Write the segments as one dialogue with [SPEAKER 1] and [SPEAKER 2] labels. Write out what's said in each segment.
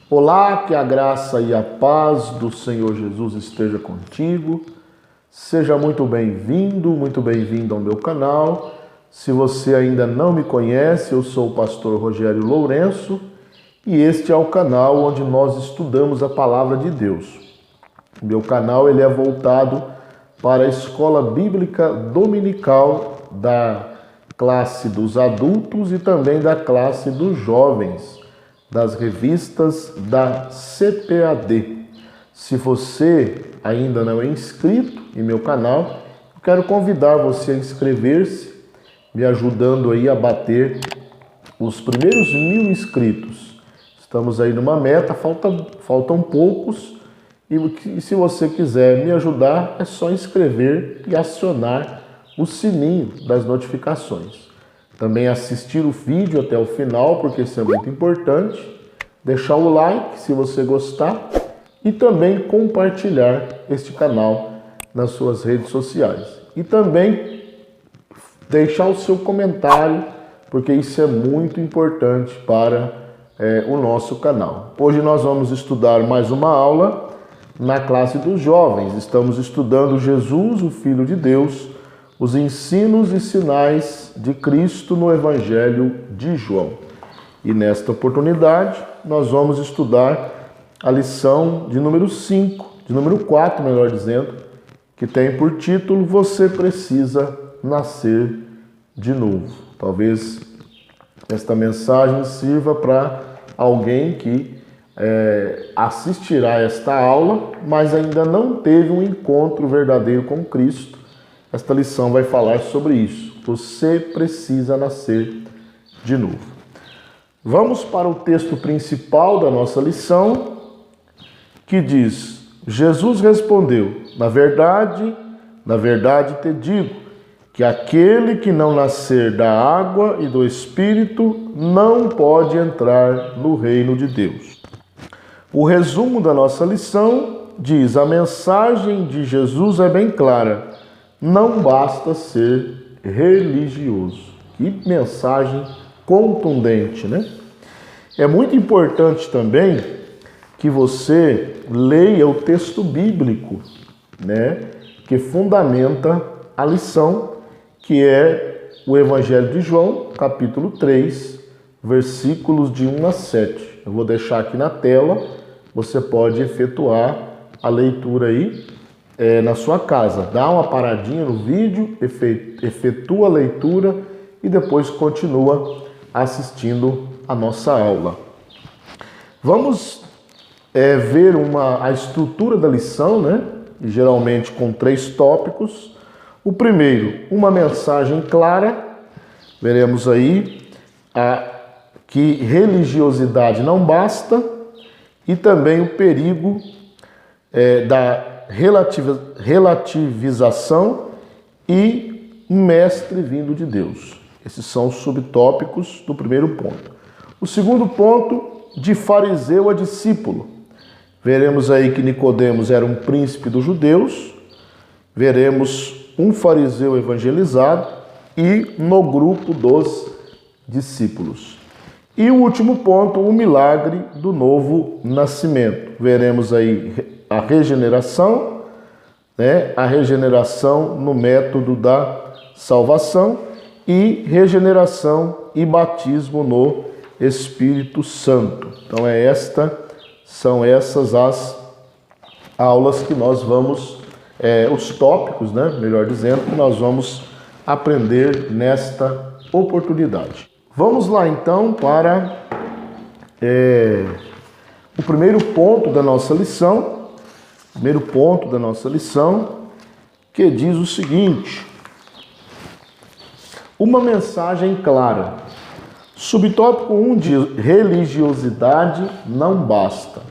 [SPEAKER 1] Olá, que a graça e a paz do Senhor Jesus esteja contigo. Seja muito bem-vindo ao meu canal. Se você ainda não me conhece, eu sou o pastor Rogério Lourenço e este é o canal onde nós estudamos a palavra de Deus. O meu canal ele é voltado para a escola bíblica dominical da classe dos adultos e também da classe dos jovens, das revistas da CPAD. Se você ainda não é inscrito em meu canal, eu quero convidar você a inscrever-se, me ajudando aí a bater os primeiros 1000 inscritos. Estamos aí numa meta, faltam poucos, e se você quiser me ajudar, é só inscrever e acionar o sininho das notificações. Também assistir o vídeo até o final, porque isso é muito importante. Deixar o like se você gostar e também compartilhar este canal nas suas redes sociais. E também deixar o seu comentário, porque isso é muito importante para o nosso canal. Hoje nós vamos estudar mais uma aula na classe dos jovens. Estamos estudando Jesus, o Filho de Deus, os ensinos e sinais de Cristo no Evangelho de João. E nesta oportunidade, nós vamos estudar a lição de número 4, melhor dizendo, que tem por título Você Precisa Nascer de Novo. Talvez esta mensagem sirva para alguém que assistirá esta aula, mas ainda não teve um encontro verdadeiro com Cristo. Esta lição vai falar sobre isso. Você precisa nascer de novo. Vamos para o texto principal da nossa lição, que diz: Jesus respondeu: na verdade te digo, que aquele que não nascer da água e do Espírito não pode entrar no reino de Deus. O resumo da nossa lição diz: a mensagem de Jesus é bem clara. Não basta ser religioso. Que mensagem contundente, né? É muito importante também que você leia o texto bíblico, né, que fundamenta a lição, que é o Evangelho de João, capítulo 3, versículos de 1 a 7. Eu vou deixar aqui na tela, você pode efetuar a leitura aí na sua casa. Dá uma paradinha no vídeo, efetua a leitura e depois continua assistindo a nossa aula. Vamos ver a estrutura da lição, né? Geralmente com 3 tópicos. O primeiro, uma mensagem clara. Veremos aí que religiosidade não basta e também o perigo da relativização e um mestre vindo de Deus. Esses são os subtópicos do primeiro ponto. O segundo ponto, de fariseu a discípulo. Veremos aí que Nicodemos era um príncipe dos judeus. Veremos um fariseu evangelizado e no grupo dos discípulos. E o último ponto, o milagre do novo nascimento. Veremos aí a regeneração, né? A regeneração no método da salvação e regeneração e batismo no Espírito Santo. Então são essas as aulas que nós vamos, os tópicos, né? Melhor dizendo, que nós vamos aprender nesta oportunidade. Vamos lá então para o primeiro ponto da nossa lição. Que diz o seguinte: uma mensagem clara. Subtópico 1 diz: religiosidade não basta.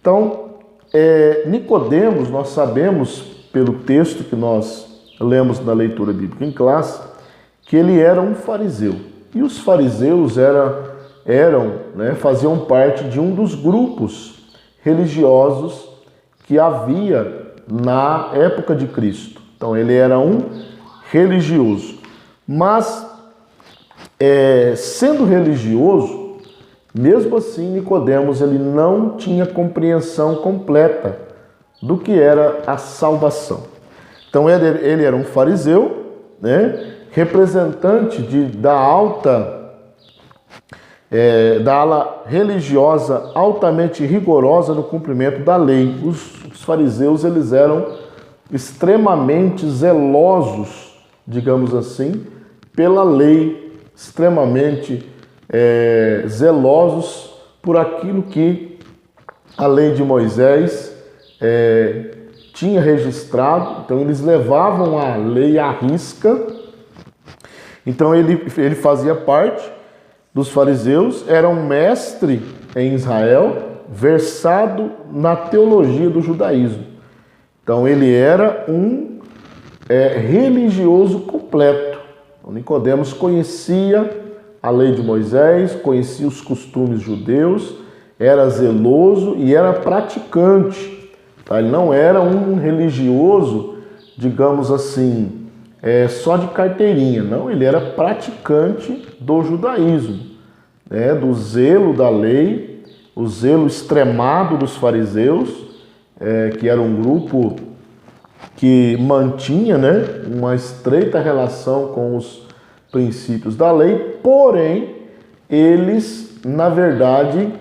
[SPEAKER 1] Então, Nicodemos, nós sabemos pelo texto que nós lemos na leitura bíblica em classe, que ele era um fariseu. E os fariseus faziam parte de um dos grupos religiosos que havia na época de Cristo. Então ele era um religioso. Mas, sendo religioso, Mesmo assim, Nicodemos ele não tinha compreensão completa do que era a salvação. Então ele era um fariseu, né, representante da ala religiosa altamente rigorosa no cumprimento da lei. Os fariseus eles eram extremamente zelosos, digamos assim, pela lei, extremamente zelosos por aquilo que a lei de Moisés tinha registrado. Então eles levavam a lei à risca. Então ele fazia parte dos fariseus, era um mestre em Israel, versado na teologia do judaísmo. Então ele era um religioso completo. Então, Nicodemos conhecia a lei de Moisés, conhecia os costumes judeus, era zeloso e era praticante. Tá? Ele não era um religioso, digamos assim, só de carteirinha. Não, ele era praticante do judaísmo, né? Do zelo da lei, o zelo extremado dos fariseus, que era um grupo que mantinha, né, uma estreita relação com os princípios da lei, porém, eles, na verdade,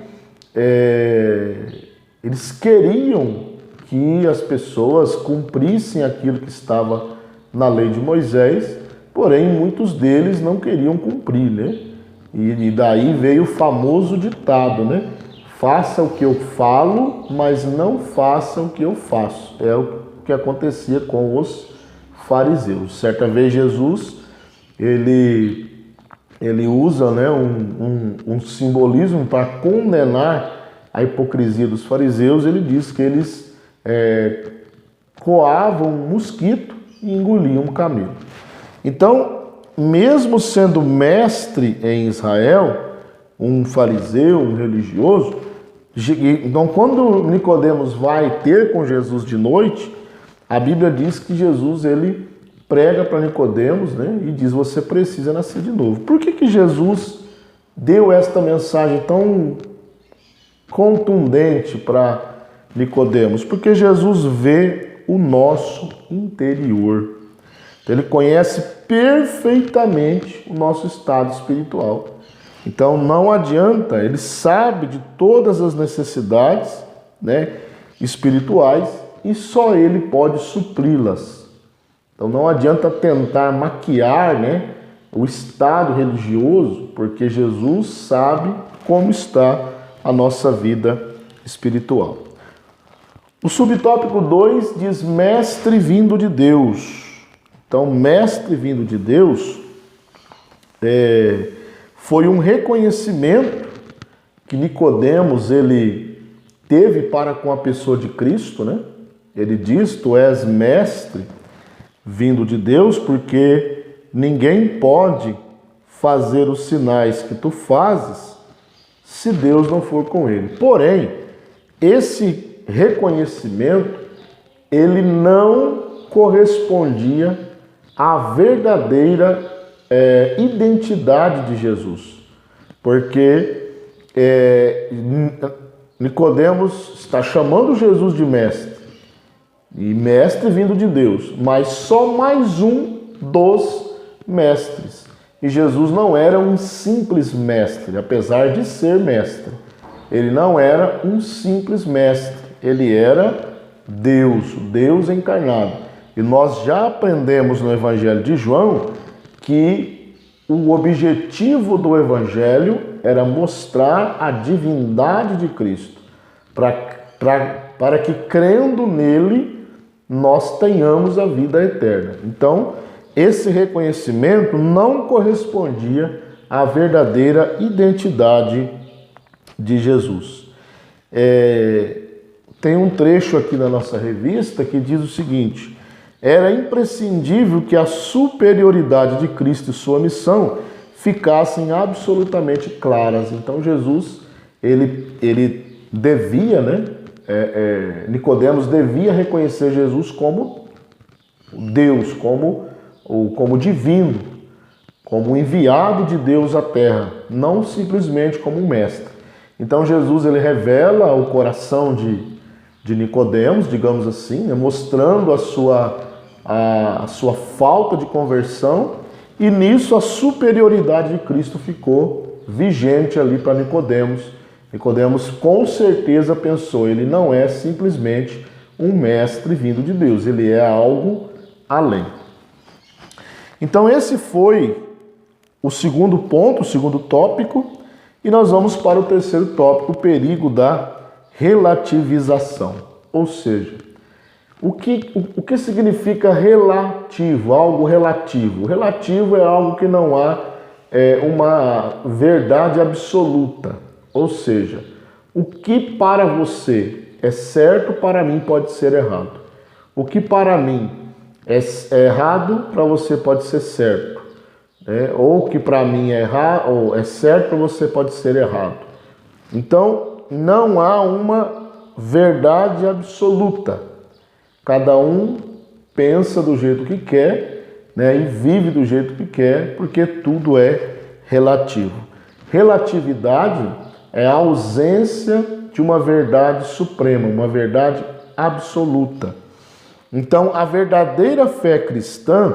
[SPEAKER 1] eles queriam que as pessoas cumprissem aquilo que estava na lei de Moisés, porém, muitos deles não queriam cumprir, né? E daí veio o famoso ditado, né? Faça o que eu falo, mas não faça o que eu faço. É o que acontecia com os fariseus. Certa vez Jesus, ele usa, né, um simbolismo para condenar a hipocrisia dos fariseus. Ele diz que eles coavam um mosquito e engoliam um camelo. Então, mesmo sendo mestre em Israel, um fariseu, um religioso, então quando Nicodemos vai ter com Jesus de noite, a Bíblia diz que Jesus ele prega para Nicodemos, né, e diz: você precisa nascer de novo. Por que Jesus deu esta mensagem tão contundente para Nicodemos? Porque Jesus vê o nosso interior. Ele conhece perfeitamente o nosso estado espiritual. Então não adianta, ele sabe de todas as necessidades, né, espirituais, e só ele pode supri-las. Então não adianta tentar maquiar, né, o estado religioso, porque Jesus sabe como está a nossa vida espiritual. O subtópico 2 diz mestre vindo de Deus. Então, mestre vindo de Deus foi um reconhecimento que Nicodemos ele teve para com a pessoa de Cristo, né? Ele diz: tu és mestre vindo de Deus, porque ninguém pode fazer os sinais que tu fazes se Deus não for com ele. Porém, esse reconhecimento ele não correspondia à verdadeira identidade de Jesus, porque Nicodemos está chamando Jesus de mestre, e mestre vindo de Deus, mas só mais um dos mestres. E Jesus não era um simples mestre, apesar de ser mestre. Ele não era um simples mestre, ele era Deus, Deus encarnado. E nós já aprendemos no Evangelho de João que o objetivo do Evangelho era mostrar a divindade de Cristo, para que crendo nele nós tenhamos a vida eterna. Então, esse reconhecimento não correspondia à verdadeira identidade de Jesus. Tem um trecho aqui na nossa revista que diz o seguinte: era imprescindível que a superioridade de Cristo e sua missão ficassem absolutamente claras. Então Jesus, ele devia, né? Nicodemos devia reconhecer Jesus como Deus, como divino, como enviado de Deus à terra, não simplesmente como um mestre. Então Jesus ele revela o coração de Nicodemos, digamos assim, né, mostrando a sua falta de conversão, e nisso a superioridade de Cristo ficou vigente ali para Nicodemos. Nicodemos com certeza pensou, ele não é simplesmente um mestre vindo de Deus, ele é algo além. Então esse foi o segundo ponto, o segundo tópico, e nós vamos para o terceiro tópico, o perigo da relativização. Ou seja, o que significa relativo, algo relativo? Relativo é algo que não há uma verdade absoluta. Ou seja, o que para você é certo, para mim pode ser errado. O que para mim é errado, para você pode ser certo. Ou o que para mim é errado, ou é certo, para você pode ser errado. Então, não há uma verdade absoluta. Cada um pensa do jeito que quer, né, e vive do jeito que quer, porque tudo é relativo. Relatividade é a ausência de uma verdade suprema, uma verdade absoluta. Então, a verdadeira fé cristã,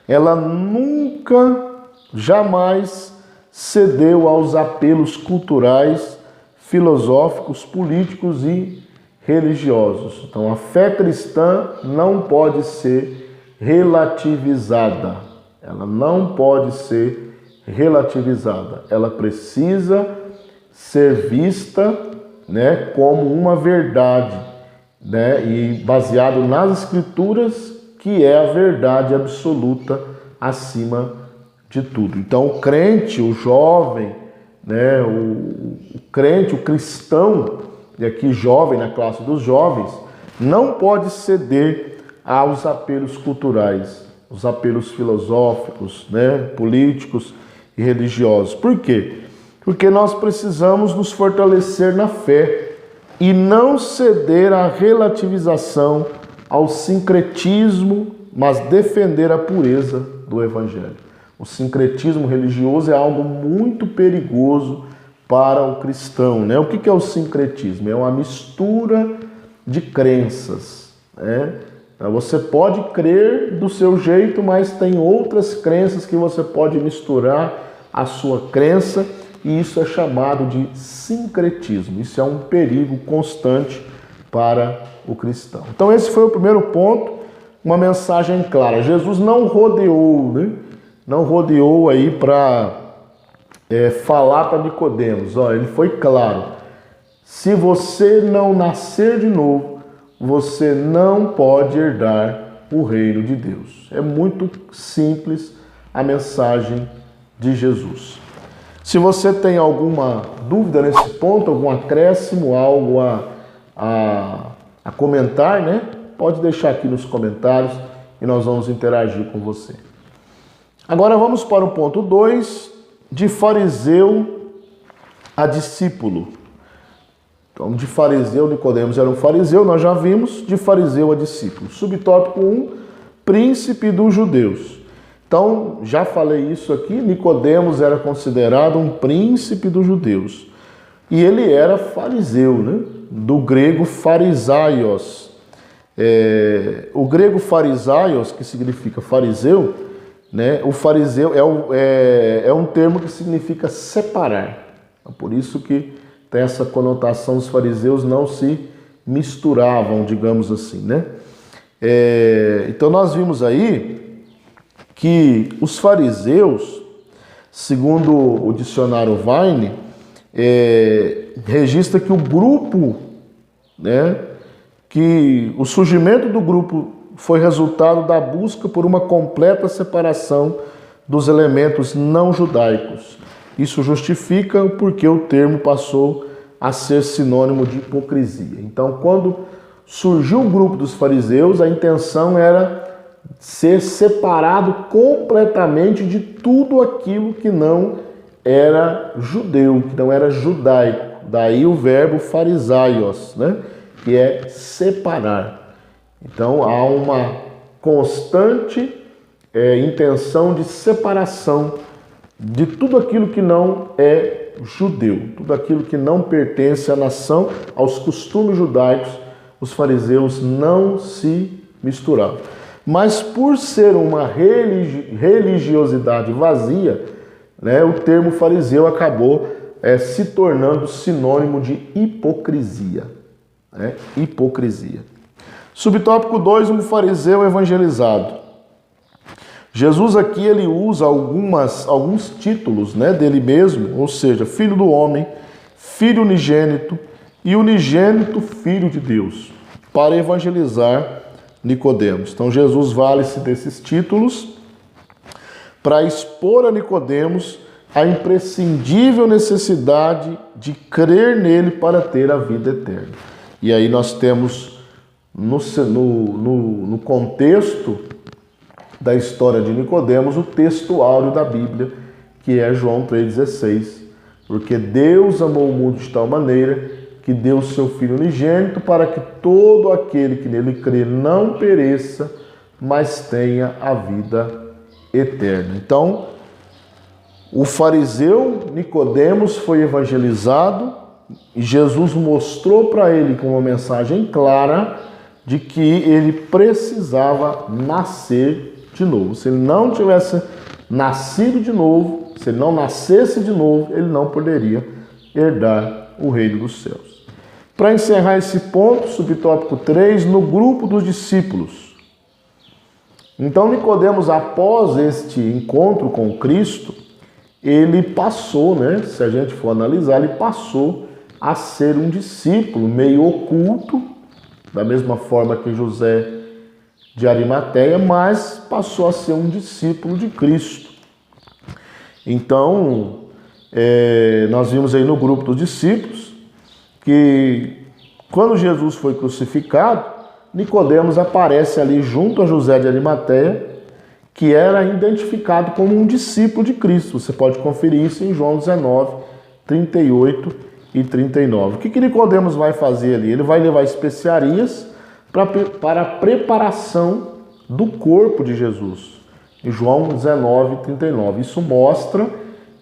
[SPEAKER 1] ela nunca, jamais cedeu aos apelos culturais, filosóficos, políticos e religiosos. Então, a fé cristã não pode ser relativizada. Ela não pode ser relativizada. Ela precisa ser vista, né, como uma verdade, né, e baseado nas Escrituras, que é a verdade absoluta acima de tudo. Então, o crente, o jovem, né, o crente, o cristão, e aqui jovem, na classe dos jovens, não pode ceder aos apelos culturais, os apelos filosóficos, né, políticos e religiosos. Por quê? Porque nós precisamos nos fortalecer na fé e não ceder à relativização, ao sincretismo, mas defender a pureza do Evangelho. O sincretismo religioso é algo muito perigoso para o cristão, né? O que é o sincretismo? É uma mistura de crenças, né? Você pode crer do seu jeito, mas tem outras crenças que você pode misturar à sua crença, e isso é chamado de sincretismo. Isso é um perigo constante para o cristão. Então esse foi o primeiro ponto, uma mensagem clara. Jesus não rodeou, né? Não rodeou aí para falar para Nicodemos. Ele foi claro. Se você não nascer de novo, você não pode herdar o reino de Deus. É muito simples a mensagem de Jesus. Se você tem alguma dúvida nesse ponto, algum acréscimo, algo a comentar, né? Pode deixar aqui nos comentários e nós vamos interagir com você. Agora vamos para o ponto 2, de fariseu a discípulo. Então, de fariseu, Nicodemos era um fariseu, nós já vimos, de fariseu a discípulo. Subtópico 1, príncipe dos judeus. Então, já falei isso aqui, Nicodemos era considerado um príncipe dos judeus. E ele era fariseu, né? Do grego farisaios. O grego farisaios, que significa fariseu, né? O fariseu é um termo que significa separar. Por isso que tem essa conotação, os fariseus não se misturavam, digamos assim, né? Então nós vimos aí que os fariseus, segundo o dicionário Vine, registra que o grupo, né, que o surgimento do grupo foi resultado da busca por uma completa separação dos elementos não judaicos. Isso justifica o porquê o termo passou a ser sinônimo de hipocrisia. Então, quando surgiu o grupo dos fariseus, a intenção era ser separado completamente de tudo aquilo que não era judeu, que não era judaico. Daí o verbo farisaios, né? Que é separar. Então há uma constante intenção de separação de tudo aquilo que não é judeu, tudo aquilo que não pertence à nação, aos costumes judaicos, os fariseus não se misturavam. Mas por ser uma religiosidade vazia, né, o termo fariseu acabou se tornando sinônimo de hipocrisia. Né? Hipocrisia. Subtópico 2, um fariseu evangelizado. Jesus aqui ele usa alguns títulos, né, dele mesmo, ou seja, filho do homem, filho unigênito e unigênito filho de Deus, para evangelizar Nicodemos. Então Jesus vale-se desses títulos para expor a Nicodemos a imprescindível necessidade de crer nele para ter a vida eterna. E aí nós temos no contexto da história de Nicodemos o texto áureo da Bíblia, que é João 3,16. Porque Deus amou o mundo de tal maneira que deu o seu Filho unigênito para que todo aquele que nele crê não pereça, mas tenha a vida eterna. Então, o fariseu Nicodemos foi evangelizado e Jesus mostrou para ele com uma mensagem clara de que ele precisava nascer de novo. Se ele não tivesse nascido de novo, se ele não nascesse de novo, ele não poderia herdar o reino dos céus. Para encerrar esse ponto, subtópico 3, no grupo dos discípulos. Então Nicodemos, após este encontro com Cristo, ele passou, né, se a gente for analisar, ele passou a ser um discípulo meio oculto, da mesma forma que José de Arimateia, mas passou a ser um discípulo de Cristo. Então, nós vimos aí no grupo dos discípulos que quando Jesus foi crucificado, Nicodemos aparece ali junto a José de Arimateia, que era identificado como um discípulo de Cristo. Você pode conferir isso em João 19, 38 e 39. O que Nicodemos vai fazer ali? Ele vai levar especiarias para a preparação do corpo de Jesus. Em João 19, 39. Isso mostra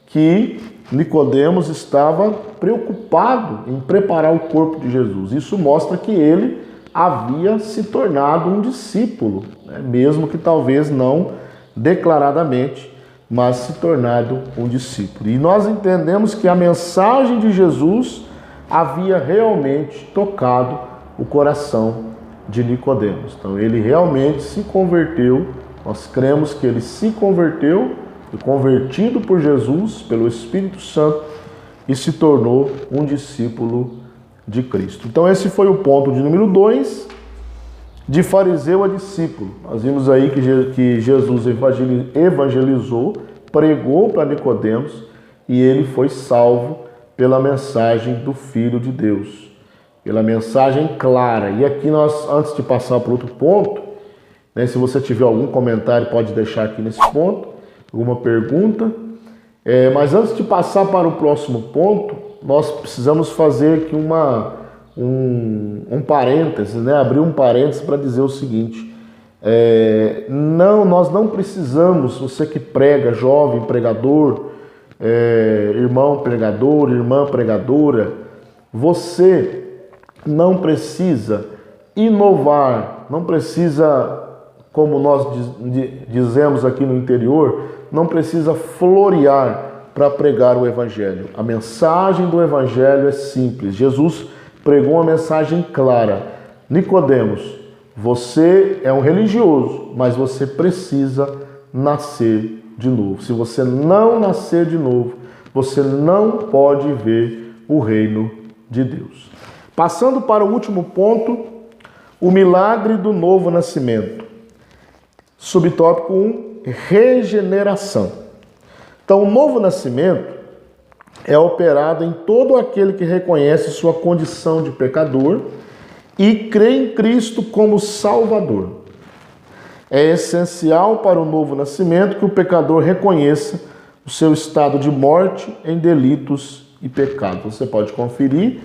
[SPEAKER 1] que Nicodemos estava preocupado em preparar o corpo de Jesus. Isso mostra que ele havia se tornado um discípulo, né? Mesmo que talvez não declaradamente, mas se tornado um discípulo. E nós entendemos que a mensagem de Jesus havia realmente tocado o coração de Nicodemos. Então ele realmente se converteu, nós cremos que ele se converteu, foi convertido por Jesus, pelo Espírito Santo, e se tornou um discípulo de Cristo. Então esse foi o ponto de número 2, de fariseu a discípulo. Nós vimos aí que Jesus evangelizou, pregou para Nicodemos e ele foi salvo pela mensagem do Filho de Deus, pela mensagem clara. E aqui nós, antes de passar para outro ponto, né, se você tiver algum comentário pode deixar aqui nesse ponto, alguma pergunta. Mas antes de passar para o próximo ponto, nós precisamos fazer aqui um parênteses, né? Abrir um parênteses para dizer o seguinte: nós não precisamos, você que prega, jovem pregador, irmão pregador, irmã pregadora, você não precisa inovar, não precisa, como nós dizemos aqui no interior, não precisa florear para pregar o Evangelho. A mensagem do Evangelho é simples. Jesus pregou uma mensagem clara. Nicodemos, você é um religioso, mas você precisa nascer de novo. Se você não nascer de novo, você não pode ver o reino de Deus. Passando para o último ponto, o milagre do novo nascimento. Subtópico 1, regeneração. Então, o novo nascimento é operado em todo aquele que reconhece sua condição de pecador e crê em Cristo como Salvador. É essencial para o novo nascimento que o pecador reconheça o seu estado de morte em delitos e pecados. Você pode conferir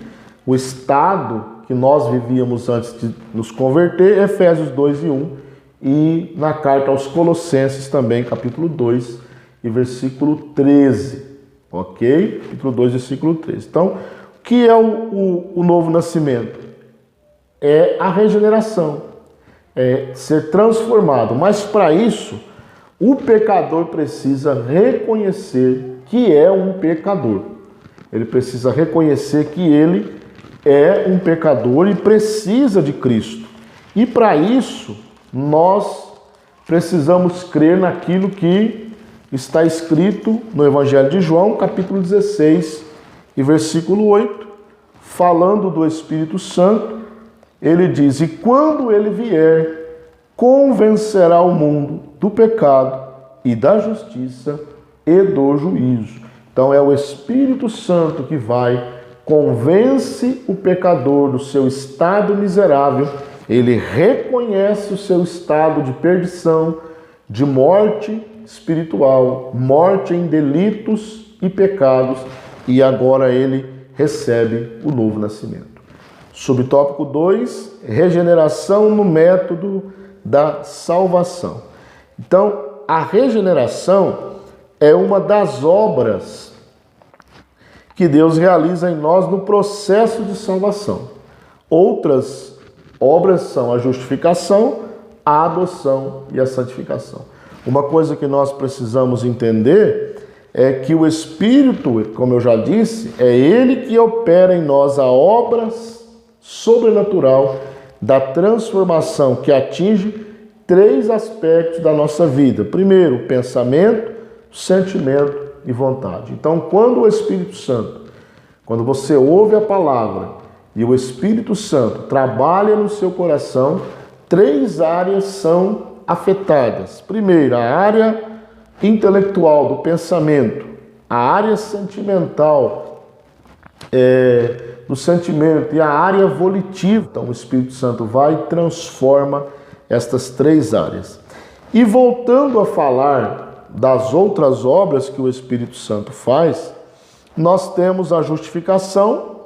[SPEAKER 1] o estado que nós vivíamos antes de nos converter, Efésios 2 e 1, e na carta aos Colossenses também, capítulo 2 e versículo 13. Ok? Capítulo 2, versículo 3. Então, o que é o novo nascimento? É a regeneração, é ser transformado. Mas para isso, o pecador precisa reconhecer que é um pecador. Ele precisa reconhecer que ele é um pecador e precisa de Cristo. E para isso, nós precisamos crer naquilo que está escrito no Evangelho de João, capítulo 16 e versículo 8, falando do Espírito Santo, ele diz: e quando ele vier, convencerá o mundo do pecado e da justiça e do juízo. Então é o Espírito Santo que convence o pecador do seu estado miserável, ele reconhece o seu estado de perdição, de morte espiritual, morte em delitos e pecados, e agora ele recebe o novo nascimento. Subtópico 2, regeneração no método da salvação. Então, a regeneração é uma das obras que Deus realiza em nós no processo de salvação. Outras obras são a justificação, a adoção e a santificação. Uma coisa que nós precisamos entender é que o Espírito, como eu já disse, é Ele que opera em nós a obra sobrenatural da transformação que atinge 3 aspectos da nossa vida. Primeiro, pensamento, sentimento e vontade. Então, quando o Espírito Santo, quando você ouve a palavra e o Espírito Santo trabalha no seu coração, 3 áreas são afetadas. Primeiro, a área intelectual do pensamento, a área sentimental do sentimento e a área volitiva. Então, o Espírito Santo vai e transforma estas 3 áreas. E voltando a falar das outras obras que o Espírito Santo faz, nós temos a justificação,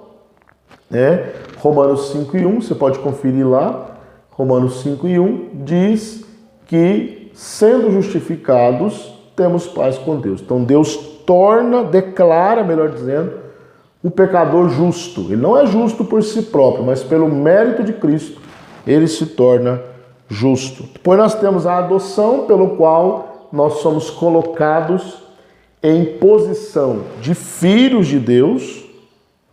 [SPEAKER 1] Romanos 5:1, você pode conferir lá, Romanos 5:1 diz que, sendo justificados, temos paz com Deus. Então Deus declara, melhor dizendo, o pecador justo. Ele não é justo por si próprio, mas pelo mérito de Cristo, ele se torna justo. Depois nós temos a adoção, pelo qual nós somos colocados em posição de filhos de Deus,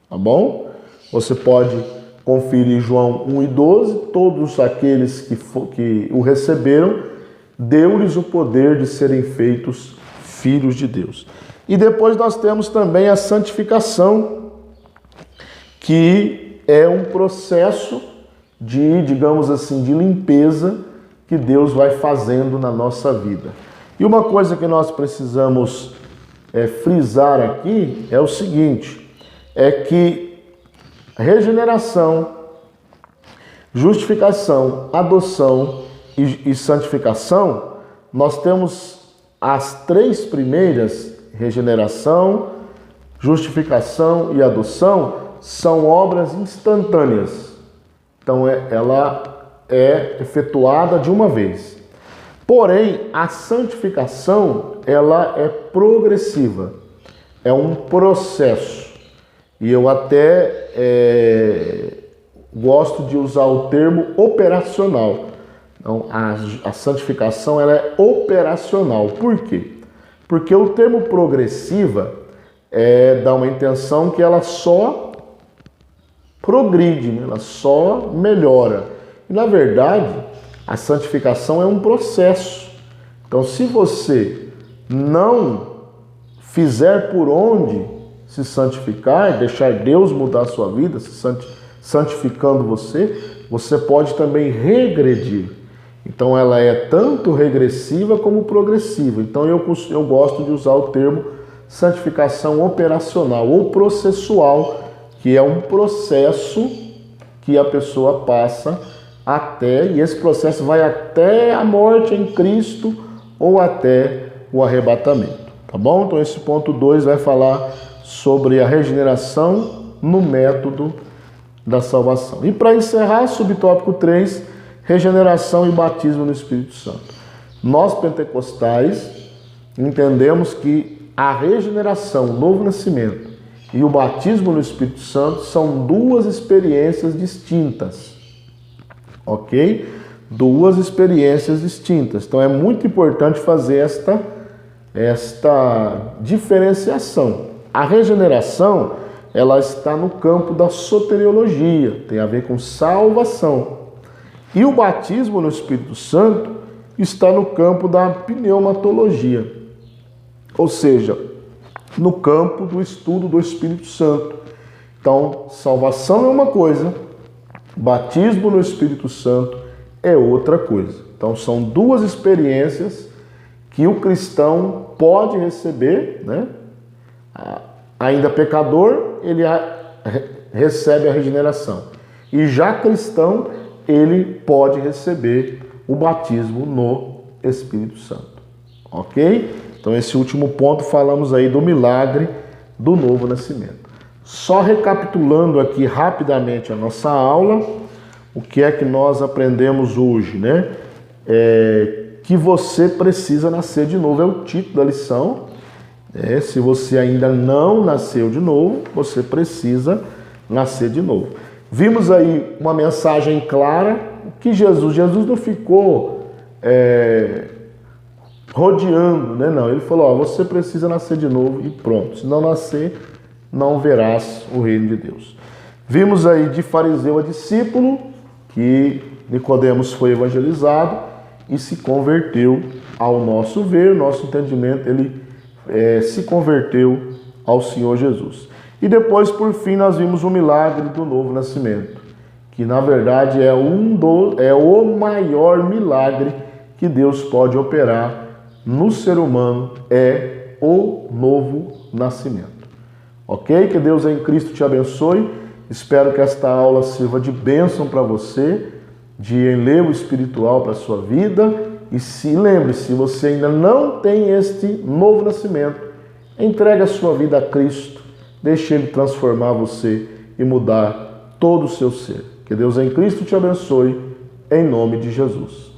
[SPEAKER 1] tá bom? Você pode conferir João 1:12, todos aqueles que o receberam, deu-lhes o poder de serem feitos filhos de Deus. E depois nós temos também a santificação, que é um processo de, digamos assim, de limpeza que Deus vai fazendo na nossa vida. E uma coisa que nós precisamos frisar aqui é o seguinte, é que regeneração, justificação, adoção e santificação, nós temos as 3 primeiras, regeneração, justificação e adoção, são obras instantâneas. Então ela é efetuada de uma vez. Porém, a santificação, ela é progressiva, é um processo. E eu até gosto de usar o termo operacional. Então, a santificação, ela é operacional. Por quê? Porque o termo progressiva dá uma intenção que ela só progride, ela só melhora. E, na verdade, a santificação é um processo. Então, se você não fizer por onde se santificar, deixar Deus mudar a sua vida, santificando você pode também regredir. Então, ela é tanto regressiva como progressiva. Então, eu gosto de usar o termo santificação operacional ou processual, que é um processo que a pessoa passa e esse processo vai até a morte em Cristo ou até o arrebatamento, tá bom? Então esse ponto 2 vai falar sobre a regeneração no método da salvação. E para encerrar, subtópico 3, regeneração e batismo no Espírito Santo. Nós pentecostais entendemos que a regeneração, o novo nascimento e o batismo no Espírito Santo são duas experiências distintas, ok? Duas experiências distintas. Então é muito importante fazer esta diferenciação. A regeneração, ela está no campo da soteriologia, tem a ver com salvação. E o batismo no Espírito Santo está no campo da pneumatologia, ou seja, no campo do estudo do Espírito Santo. Então, salvação é uma coisa, batismo no Espírito Santo é outra coisa. Então, são duas experiências que o cristão pode receber, né? Ainda pecador, ele recebe a regeneração. E já cristão, ele pode receber o batismo no Espírito Santo. Ok? Então, esse último ponto, falamos aí do milagre do novo nascimento. Só recapitulando aqui rapidamente a nossa aula, o que é que nós aprendemos hoje, né? Que você precisa nascer de novo, é o título da lição. Se você ainda não nasceu de novo, você precisa nascer de novo. Vimos aí uma mensagem clara que Jesus não ficou rodeando, né? Não, ele falou, você precisa nascer de novo e pronto. Se não nascer, não verás o reino de Deus. Vimos aí de fariseu a discípulo que Nicodemos foi evangelizado e se converteu ao nosso ver, nosso entendimento, ele se converteu ao Senhor Jesus. E depois, por fim, nós vimos o milagre do novo nascimento, que na verdade é o maior milagre que Deus pode operar no ser humano, é o novo nascimento. Ok? Que Deus em Cristo te abençoe. Espero que esta aula sirva de bênção para você, de enlevo espiritual para a sua vida. E lembre, se você ainda não tem este novo nascimento, entregue a sua vida a Cristo, deixe Ele transformar você e mudar todo o seu ser. Que Deus em Cristo te abençoe, em nome de Jesus.